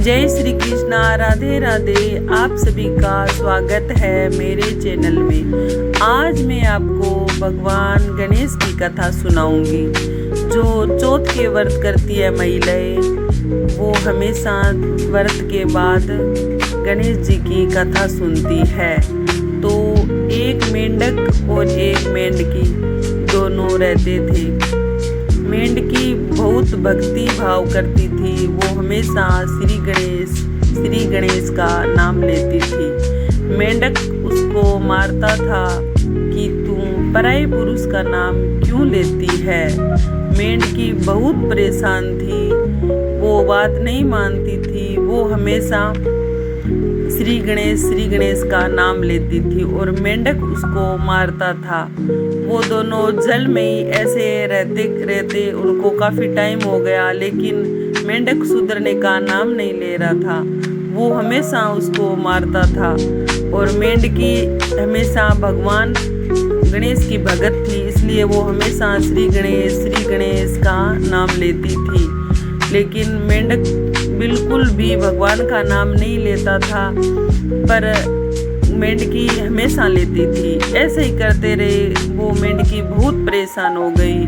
जय श्री कृष्णा, राधे राधे। आप सभी का स्वागत है मेरे चैनल में। आज मैं आपको भगवान गणेश की कथा सुनाऊंगी। जो चौथ के व्रत करती है महिलाएं, वो हमेशा व्रत के बाद गणेश जी की कथा सुनती है। तो एक मेंढक और एक मेंढकी दोनों रहते थे। मेंढकी बहुत भक्ति भाव करती थी। वो हमेशा श्री गणेश का नाम लेती थी। मेंढक उसको मारता था कि तुम पराये पुरुष का नाम क्यों लेती है। मेंढकी बहुत परेशान थी, वो बात नहीं मानती थी। वो हमेशा श्री गणेश का नाम लेती थी और मेंढक उसको मारता था। वो दोनों जल में ही ऐसे रहते उनको काफ़ी टाइम हो गया, लेकिन मेंढक सुधरने का नाम नहीं ले रहा था। वो हमेशा उसको मारता था और मेंढकी हमेशा भगवान गणेश की भगत थी, इसलिए वो हमेशा श्री गणेश का नाम लेती थी। लेकिन मेंढक बिल्कुल भी भगवान का नाम नहीं लेता था, पर मेंढकी हमेशा लेती थी। ऐसे ही करते रहे। वो मेंढकी बहुत परेशान हो गई।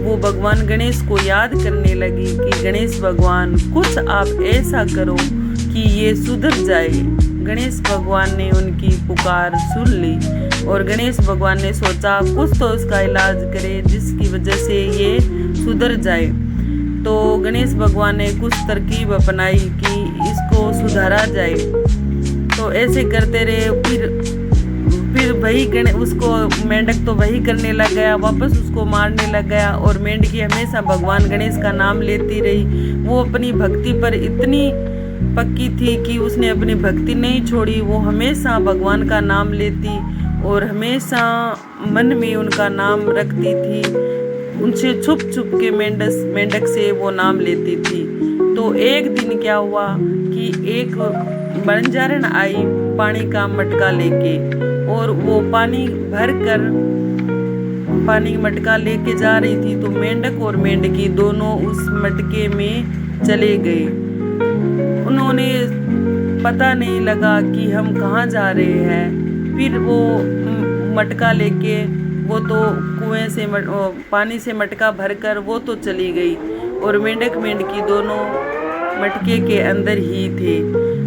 वो भगवान गणेश को याद करने लगी कि गणेश भगवान, कुछ आप ऐसा करो कि ये सुधर जाए। गणेश भगवान ने उनकी पुकार सुन ली और गणेश भगवान ने सोचा कुछ तो उसका इलाज करे जिसकी वजह से ये सुधर जाए। तो गणेश भगवान ने कुछ तरकीब अपनाई कि इसको सुधारा जाए। तो ऐसे करते रहे। फिर वही उसको मेंढक तो वही करने लग गया, वापस उसको मारने लग गया। और मेंढकी हमेशा भगवान गणेश का नाम लेती रही। वो अपनी भक्ति पर इतनी पक्की थी कि उसने अपनी भक्ति नहीं छोड़ी। वो हमेशा भगवान का नाम लेती और हमेशा मन में उनका नाम रखती थी। उनसे छुप के मेंढक से वो नाम लेती थी। तो एक दिन क्या हुआ कि एक बंजारण आई पानी का मटका लेके, और वो पानी मटका लेके जा रही थी। तो मेंढक और मेंढकी दोनों उस मटके में चले गए। उन्होंने पता नहीं लगा कि हम कहाँ जा रहे हैं। फिर वो मटका लेके, वो तो कुएं से पानी से मटका भरकर वो तो चली गई और मेंढक मेंढकी दोनों मटके के अंदर ही थे।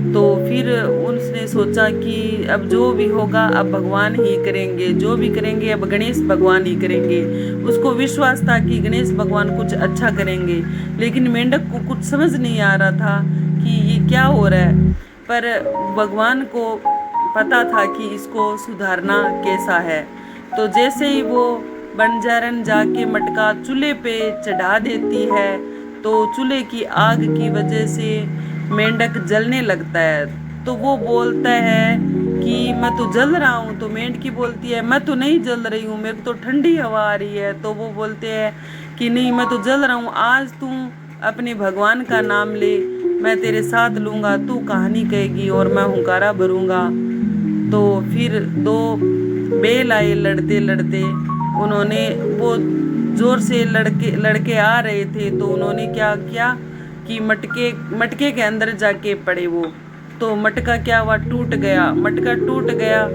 तो फिर उसने सोचा कि अब जो भी होगा अब भगवान ही करेंगे, जो भी करेंगे अब गणेश भगवान ही करेंगे। उसको विश्वास था कि गणेश भगवान कुछ अच्छा करेंगे, लेकिन मेंढक को कुछ समझ नहीं आ रहा था कि ये क्या हो रहा है। पर भगवान को पता था कि इसको सुधारना कैसा है। तो जैसे ही वो बंजारन जाके मटका चूल्हे पे चढ़ा देती है, तो चूल्हे की आग की वजह से मेंढक जलने लगता है। तो वो बोलता है कि मैं तो जल रहा हूँ। तो मेंढकी बोलती है मैं तो नहीं जल रही हूँ, मेरे को तो ठंडी हवा आ रही है। तो वो बोलते हैं कि नहीं, मैं तो जल रहा हूँ। आज तू अपने भगवान का नाम ले, मैं तेरे साथ लूँगा, तू कहानी कहेगी और मैं हुंकारा भरूँगा। तो फिर दो बैल आए लड़ते लड़ते। उन्होंने वो जोर से लड़के आ रहे थे। तो उन्होंने क्या किया कि मटके के अंदर जाके पड़े वो। तो मटका क्या हुआ, मटका टूट गया।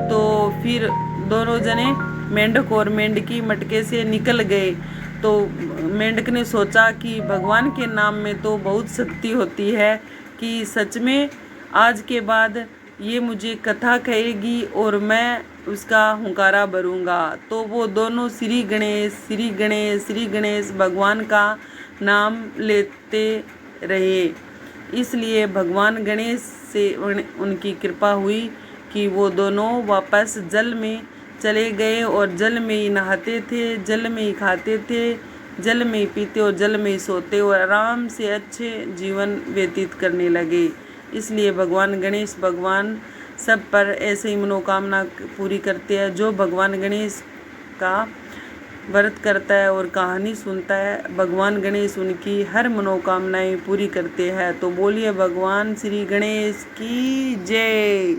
तो फिर दोनों जने मेंढक और मेंढकी मटके से निकल गए। तो मेंढक ने सोचा कि भगवान के नाम में तो बहुत शक्ति होती है, कि सच में आज के बाद ये मुझे कथा कहेगी और मैं उसका हुंकारा भरूंगा। तो वो दोनों श्री गणेश भगवान का नाम लेते रहे। इसलिए भगवान गणेश से उनकी कृपा हुई कि वो दोनों वापस जल में चले गए और जल में ही नहाते थे, जल में ही खाते थे, जल में ही पीते और जल में ही सोते और आराम से अच्छे जीवन व्यतीत करने लगे। इसलिए भगवान गणेश भगवान सब पर ऐसे ही मनोकामना पूरी करते हैं। जो भगवान गणेश का व्रत करता है और कहानी सुनता है, भगवान गणेश उनकी हर मनोकामनाएं पूरी करते हैं। तो बोलिए भगवान श्री गणेश की जय।